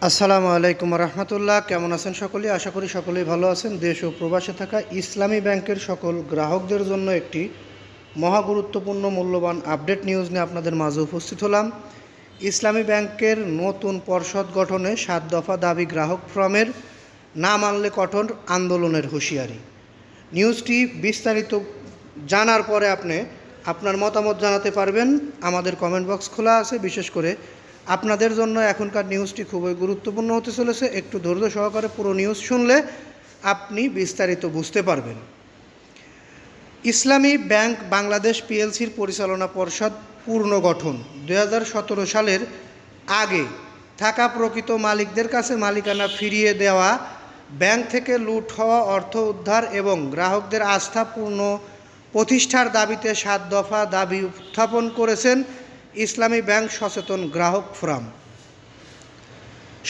আসসালামু আলাইকুম রহমতুল্লাহ। কেমন আছেন সকলে? আশা করি সকলেই ভালো আছেন। দেশ ও প্রবাসে থাকা ইসলামী ব্যাংকের সকল গ্রাহকদের জন্য একটি মহা গুরুত্বপূর্ণ মূল্যবান আপডেট নিউজ নিয়ে আপনাদের মাঝে উপস্থিত হলাম। ইসলামী ব্যাংকের নতুন পর্ষদ গঠনে 7 দফা দাবি গ্রাহক ফোরামের, না মানলে কঠোর আন্দোলনের হুঁশিয়ারি। নিউজটি বিস্তারিত জানার পরে আপনি আপনার মতামত জানাতে পারবেন। আমাদের কমেন্ট বক্স খোলা আছে। বিশেষ করে আপনাদের জন্য এখনকার নিউজটি খুবই গুরুত্বপূর্ণ হতে চলেছে। একটু ধৈর্য সহকারে পুরো নিউজ শুনলে আপনি বিস্তারিত বুঝতে পারবেন। ইসলামী ব্যাংক বাংলাদেশ পিএলসির পরিচালনা পর্ষদ পুনর্গঠন 2017 সালের আগে থাকা প্রকৃত মালিকদের কাছে মালিকানা ফিরিয়ে দেওয়া, ব্যাংক থেকে লুট হওয়া অর্থ উদ্ধার এবং গ্রাহকদের আস্থা পূর্ণ প্রতিষ্ঠার দাবিতে 7 দফা দাবি উত্থাপন করেছেন ইসলামী ব্যাংক সচেতন গ্রাহক ফোরাম।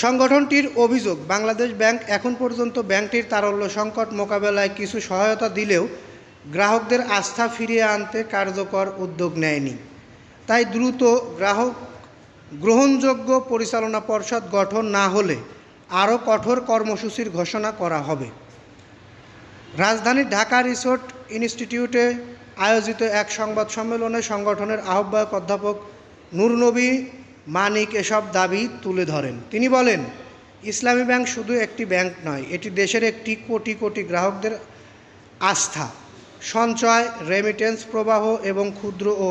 সংগঠনটির অভিযোগ, বাংলাদেশ ব্যাংক এখন পর্যন্ত ব্যাংকটির তারল্য সংকট মোকাবেলায় কিছু সহায়তা দিলেও গ্রাহকদের আস্থা ফিরিয়ে আনতে কার্যকর উদ্যোগ নেয়নি। তাই দ্রুত গ্রাহক গ্রহণযোগ্য পরিচালনা পর্ষদ গঠন না হলে আরও কঠোর কর্মসূচির ঘোষণা করা হবে। রাজধানীর ঢাকা রিসোর্ট ইনস্টিটিউটে আয়োজিত এক সংবাদ সম্মেলনে সংগঠনের আহ্বায়ক অধ্যাপক নূরনবী মানিক এসব দাবি তুলে ধরেন। তিনি বলেন, ইসলামী ব্যাংক শুধু একটি ব্যাংক নয়, এটি দেশের একটি কোটি কোটি গ্রাহকদের আস্থা, সঞ্চয়, রেমিটেন্স প্রবাহ এবং ক্ষুদ্র ও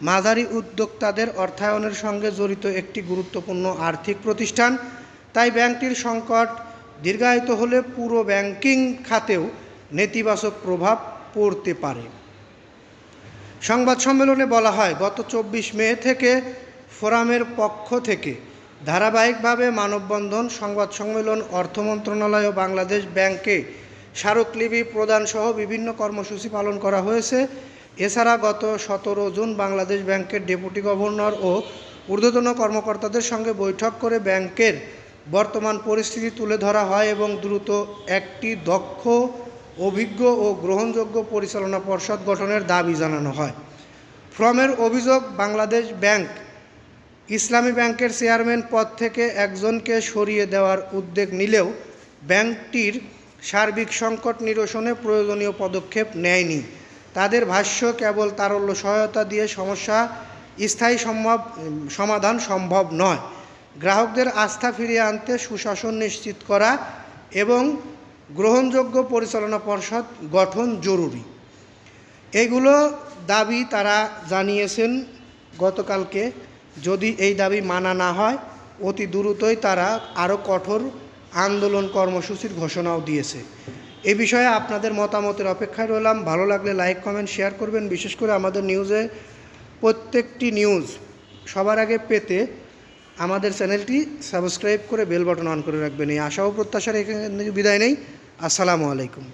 মাঝারি উদ্যোক্তাদের অর্থায়নের সঙ্গে জড়িত একটি গুরুত্বপূর্ণ আর্থিক প্রতিষ্ঠান। তাই ব্যাংকটির সংকট দীর্ঘায়িত হলে পুরো ব্যাংকিং খাতেও নেতিবাচক প্রভাব পড়তে পারে। সংবাদ সম্মেলনে বলা হয়, গত 24 মে থেকে ফোরামের পক্ষ থেকে ধারাবাহিকভাবে মানববন্ধন, সংবাদ সম্মেলন, অর্থ মন্ত্রণালয় ও বাংলাদেশ ব্যাংকে স্মারকলিপি প্রদানসহ বিভিন্ন কর্মসূচি পালন করা হয়েছে। এছাড়া গত 17 জুন বাংলাদেশ ব্যাংকের ডেপুটি গভর্নর ও ঊর্ধ্বতন কর্মকর্তাদের সঙ্গে বৈঠক করে ব্যাংকের বর্তমান পরিস্থিতি তুলে ধরা হয় এবং দ্রুত একটি দক্ষ, অভিজ্ঞ ও গ্রহণযোগ্য পরিচালনা পর্ষদ গঠনের দাবি জানানো হয়। ফোরামের অভিযোগ, বাংলাদেশ ব্যাংক ইসলামী ব্যাংকের চেয়ারম্যান পদ থেকে একজনকে সরিয়ে দেওয়ার উদ্যোগ নিলেও ব্যাংকটির সার্বিক সংকট নিরসনে প্রয়োজনীয় পদক্ষেপ নেয়নি। তাদের ভাষ্য, কেবল তারল্য সহায়তা দিয়ে সমস্যা স্থায়ী সমাধান সম্ভব নয়। গ্রাহকদের আস্থা ফিরিয়ে আনতে সুশাসন নিশ্চিত করা এবং গ্রহণযোগ্য পরিচালনা পর্ষদ গঠন জরুরি। এগুলো দাবি তারা জানিয়েছেন গতকালকে। যদি এই দাবি মানা না হয়, অতি দ্রুতই তারা আরও কঠোর আন্দোলন কর্মসূচির ঘোষণাও দিয়েছে। এ বিষয়ে আপনাদের মতামতের অপেক্ষায় রইলাম। ভালো লাগলে লাইক, কমেন্ট, শেয়ার করবেন। বিশেষ করে আমাদের নিউজে প্রত্যেকটি নিউজ সবার আগে পেতে আমাদের চ্যানেলটি সাবস্ক্রাইব করে বেল বাটন অন করে রাখবেন। এই আশা ও প্রত্যাশার এখানে বিদায় নেই। আসসালামু আলাইকুম।